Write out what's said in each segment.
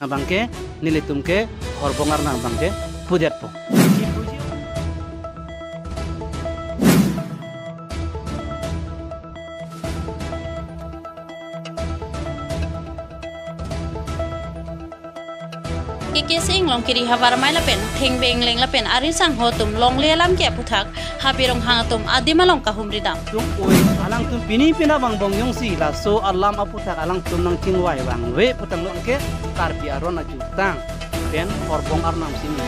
bangke nilitumke horbongar na bangke pudet po. Kikising long kiri habar mai lapen theng beng leng lapen arisang hotum long le lam ke puthak habirong hangatum adimalong kahumridam tum oi alang tum pini pina bang bong yong si la so alam aputhak alang tum nang tingwai bang we putang long ke karpi aron ajutang pen horbong arnam sini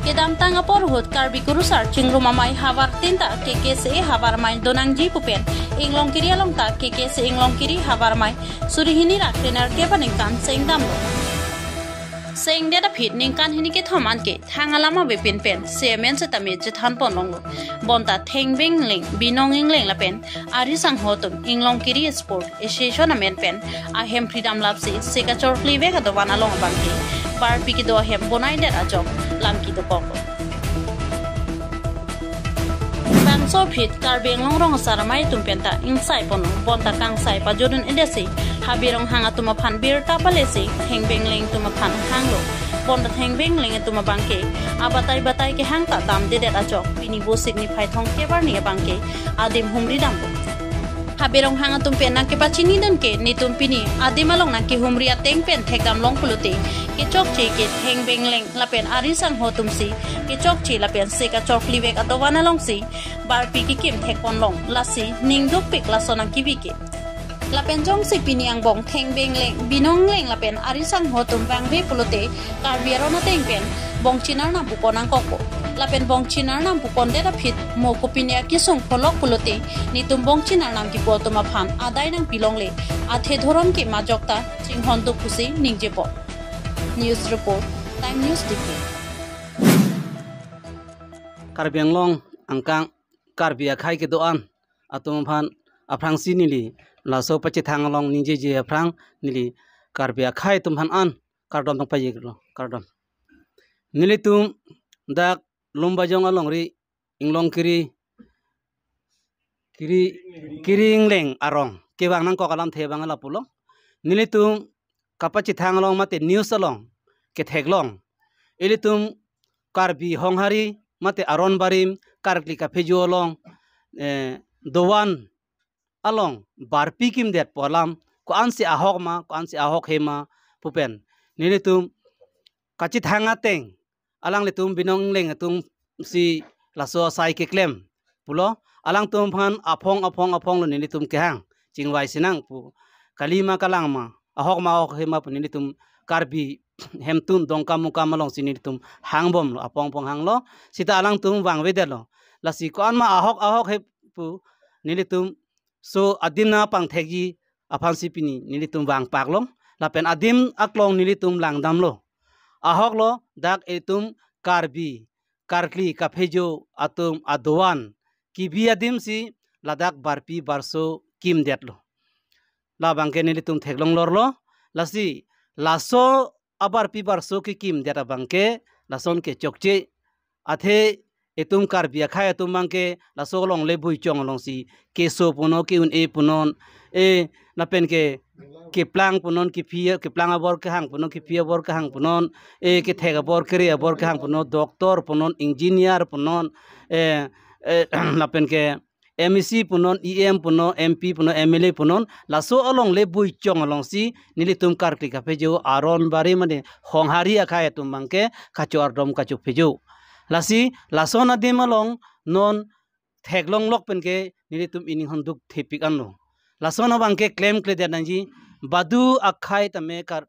kedam tang apor hut karbi kurusar chingruma mai habar tinta KKC habar mai donangji pupen inglong kiri along ta KKC inglong kiri habar mai surihini rak trainer ke paningkan sengdam lo seng deda phit ningkan hini ke thoman ke thangalama be pin pen semen se tame jethan pon long lo bonta thengbeng ling binong ingleng la pen ari sang hotum inglong kiri sport association amen pen ahem freedom lab se seka chorkli ve ka dowana long bangki bar piki do hem bonai det ajok lamki do kok so phit karbeng longrong saramai tumpenta insai pono bonta kangsai pajodun edesi habirong hanga tuma phan bir tapalesi thengbeng leng tuma phan hanglo bonta thengbeng leng tuma bangke abatai batai ke hangta dam dedet ajok pini bo signify thong kebar ni bangke adim humri dam habirong hanga tumpen na ke pachini dan ke ni tumpini adimalong na ke humri ateng pen thekdam long puluti ke chok che ke thengbeng leng lapen arisang hotumsi ke chok che lapen seka chokli bek atowana long si bar pi ki kim thekon long lasi ningduk pik lasonang kibike lapen jong si pini ang bong thengbeng leng binong leng lapen arisang hotum bang be puluti karbiarona tengpen bong chinar na bukonang koko lapen bong chinar nam pukon deda phit mo kopinia kisung pholok puluti ni tumbong chinar nam ki potoma phan adai nang pilong le athe dhoron ki majokta chinghon du khusi ningjepo news report time news tv karbiang long angkang karbia khai ke doan atum phan aprang sinili laso pachi thangalong nije je aprang nili karbia khai tum phan an kardom tang paye lo kardom nili tum dak lomba jong along ri inglong kiri ingleng arong kebang nang ko kalam thebang ala pulo nilitum kapachi thangalong mate news along ke theglong ilitum karbi honghari mate aron barim karkli ka phejo along dowan along barpi kim det polam ko ansi ahok hema pupen nilitum kachi thanga teng alang le tum binong leng tum si laso sai ke klem pulo alang tum phan apong lo ni tum ke hang chingwai sinang pu kalima kalang ma ahok hema pu ni tum karbi hemtun dongka muka malong sini tum hangbom lo apong hang lo sita alang tum wang wedelo lasi ko an ma ahok he pu ni tum so adimna pang thegi aphansi pini ni tum wang paklong lapen adim aklong ni tum langdam lo ahok lo dak etum karbi karkli kaphejo atum adowan kibi adim si ladak barpi barso kim detlo la bangke ni tum theglong lor lo lasi laso abar pi barso ki kim deta bangke lason ke chokche athe etum karbi khai atum bangke laso long le bui chong long si keso puno ki un e punon e napen ke plang punon ki phia ke plang abor ke hang punon ki phia bor ke hang punon e ke thega bor kre abor ke hang punon doktor punon engineer punon napen ke MEC punon EM punon MP punon MLA punon laso along le bui chong along si nilitum karkli ka phejo aron bari mane honghari akhaya tum bangke kachor dom kachu phejo lasi lasona dim along non theglong lok penke nilitum ining handuk thepik anno lasona bangke claim kle danji badu akhai tame kar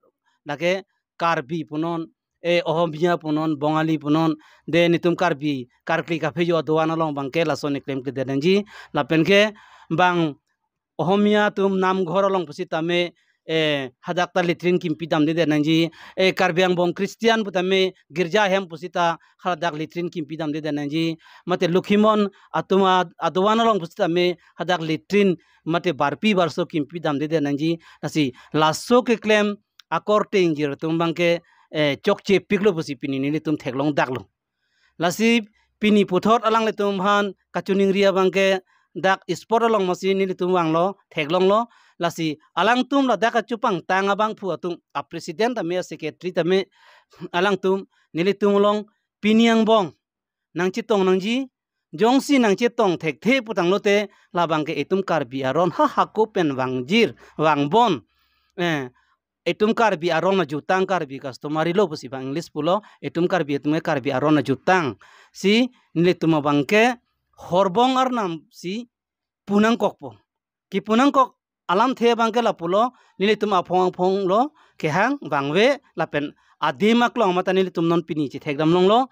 lage karbi punon e ohomia punon bongali punon de nitum karbi karkli ka phejo doana long bangke lasone claim kle danji lapenke bang ohomia tum nam ghor long pusi tame hadakta litrin kimpi dam de nanji karbiang bong christian putame girja hem pusita hadak litrin kimpi dam de nanji mate lukhimon atuma adwana long pusita me hadak litrin mate barpi barso kimpi dam de nanji nasi lasso ke claim akorting jir tumbangke chokche piklo pusi pini ni tum theglong daklo lasi pini puthot alang le tum han kachuning ria bangke dak sport along masi ni tum wanglo theglong lo lasi alang tum la daka cupang tanga bang pu atung a president ame secretary tame alang tum nilitung long piniang bong nang chitong nang ji jongsi nang chitong thek the putang lote labang ke etum karbi aron ha ko pen wangjir wangbon etum karbi aron na jutang karbi customary lo pusi bang english pulo etum karbi aron na jutang si nilitum bangke horbong arnam si punang kokpo ki punang kok alam the bangke la pulo nilitum apong lo kehang bangwe lapen adimak long mata nilitum non pini chi thekdam long lo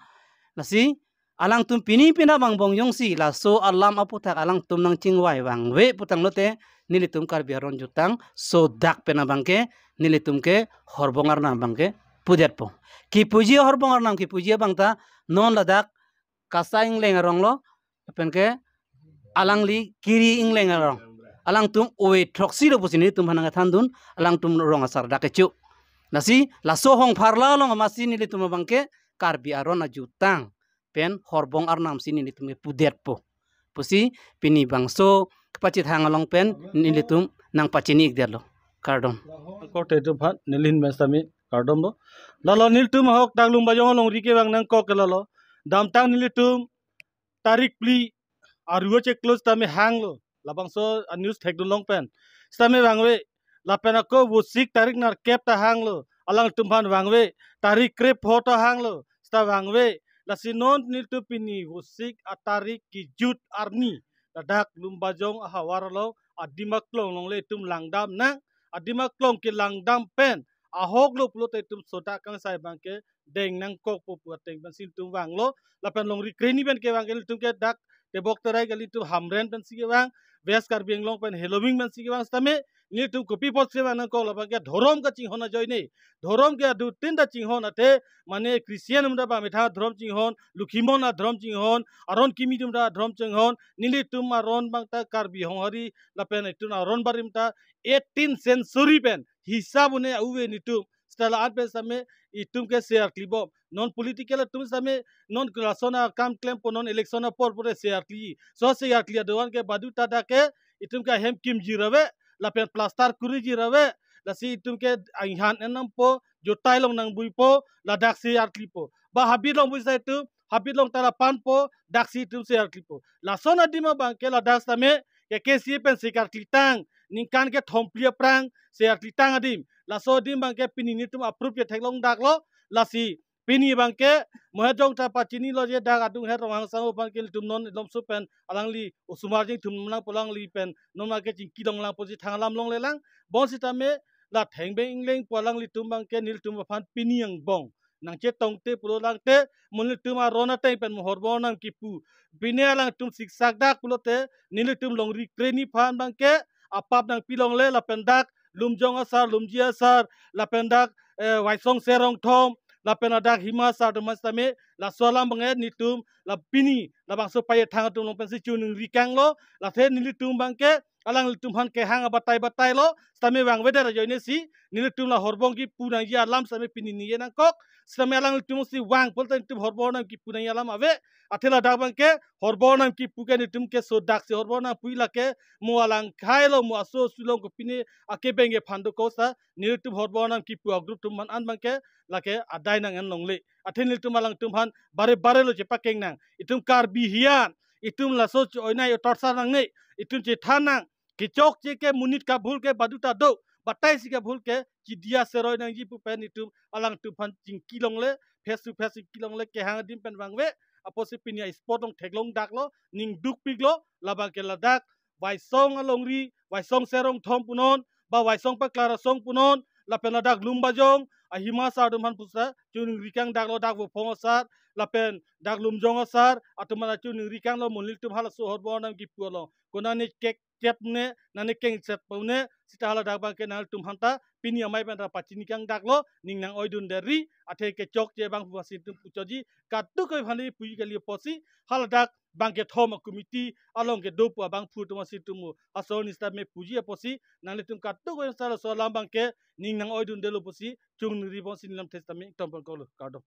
lasi alang tum pini pina bang bong yong si la so alam aputak alang tum nang chingwai bang we putang lote nilitum karbi aron jutang so dak pena bangke nilitum ke horbongar nam bangke pudet po ki puji horbongar nam ki puji bangta non ladak kasaing lengarong lo penke alang li kiri ing lengarong alang tum owe troksi lo pusini tum hananga thandun alang tum rong asar dakechu nasi la so hong pharla long amasi nilitum bangke karbi aron jutang pen horbong arnam sini nilitum pudet po pusi pini bangso kapacit hangalong pen nilitum nang pacini igderlo kardom ko te tu phat nilin mesami kardom lo lalo nilitum hok daglum bajong long rike bang nang ko kelalo damtang nilitum tarik pli aruo che close tame hang lo labang so news thek long pen stame bangwe lapena ko wusik tarik nar kep ta hang lo alang tumpan bangwe tarik krep photo hang lo sta bangwe lasinon nilitum pini wusik atarik ki jut arni dadak lumbajong hawaralo adimak long long le tum langdam na adimak long ki langdam pen ahok lo pulo te tum sota kang sai bangke deng nang kok pu teng ban sin tum wang lo lapen long rikreni ben ke wang tum ke dak te bok terai gali tum hamren ben sige wang ves kar beng long pen halloween ben sige wang stame ni tum kopi pot se wang ko laba ke dhorom ka ching hona joy nei dhorom ke du tin da ching hon ate mane christian mda ba metha dhrom ching hon lukhimon a dhrom ching hon aron kimi tum da dhrom ching hon nili tum aron bang ta kar bi hong hari lapen tum aron barim ta 18th century pen hisabune auwe ni tum stala at pe same itum ke share klibo non political tum same non klasona kam claim po non election por pore share kli so share kli doan ke badu ta da ke itum ka hem kim jirawe lapen plaster kuri jirawe lasi itum ke aihan enam po jotai long nang bui po la dak share kli po ba habit long bui sai tu habit long tara pan po dak si tum share kli po la sona dima bang ke la dak same ke si pen share kli tang ningkan ke thomplia prang share kli tang adim la so dim bang ke pini ni tum approve ke thaklong dak lo la si pini bang ke mohajong ta pachini lo je dak adung he rong sang bang ke tum non lom su pen alang li usumar jing tum lang polang li pen non ma ke jing kidong lang poji thanglam long le lang bon si ta me la theng be ingleng polang li tum bang ke nil tum phan pini yang bong nang che tong te pulo lang te mun tum a rona te pen mohor bon nang kipu bine lang tum siksak dak pulo te nil tum long ri kreni phan bang ke apap nang pilong le la pendak lumjong asar lumji asar la pendak waisong serong thom la penadak hima sar de mastame la solam banget nitum la pini la bang supaya thang tum long pensi chun rikang lo la the nilitum bangke alang litum han ke hang batai lo stame bang weda joine si nilitum la horbong ki punang ya lam same pini ni nang kok stame alang litum si wang polta tum horbong nam ki punang ya lam ave athela dak bangke horbong nam ki puke nitum ke so dak se horbong nam puila ke mo alang khailo mo aso sulong ko pini ake benge phando ko sa nilitum horbong nam ki pu group tum man an bangke lake adai nang en longle athen litum alang tum han bare lo je pakeng nang itum kar bi hian itum la so oinai torsa nang nei itum che thanang kicok je ke munit ka bhul ke baduta do batai si ke bhul ke chidia seroi nang ji pu pen itum alang tum han jing kilong le face to face kilong le ke hang dim pen bangwe aposi pinia sport ong theklong dak lo ning duk piglo labang ke ladak waisong alongri waisong serong thom punon ba waisong pa klara song punon la pen ladak lumbajong ahima sar dum han pusa chuning rikang dak lo dak bo phong sar lapen dak lumjong sar atumana chuning rikang lo munil tum hala so horbon nam ki pulo konani kek kep ne nani keng set pone sita hala dak bang ke nal tum hanta pini amai pen ra pachini kang dak lo ning nang oidun deri athe ke chok je bang puasi tum puchoji katu ko phani pui ke li posi hala dak bang ke thom committee along ke do pu bang pu tum si tum asoni sta me puji posi nang tum katu ko sala so lam bang ke ning nang oidun delo posi chung ri bon sin lam testament tom ko lo kado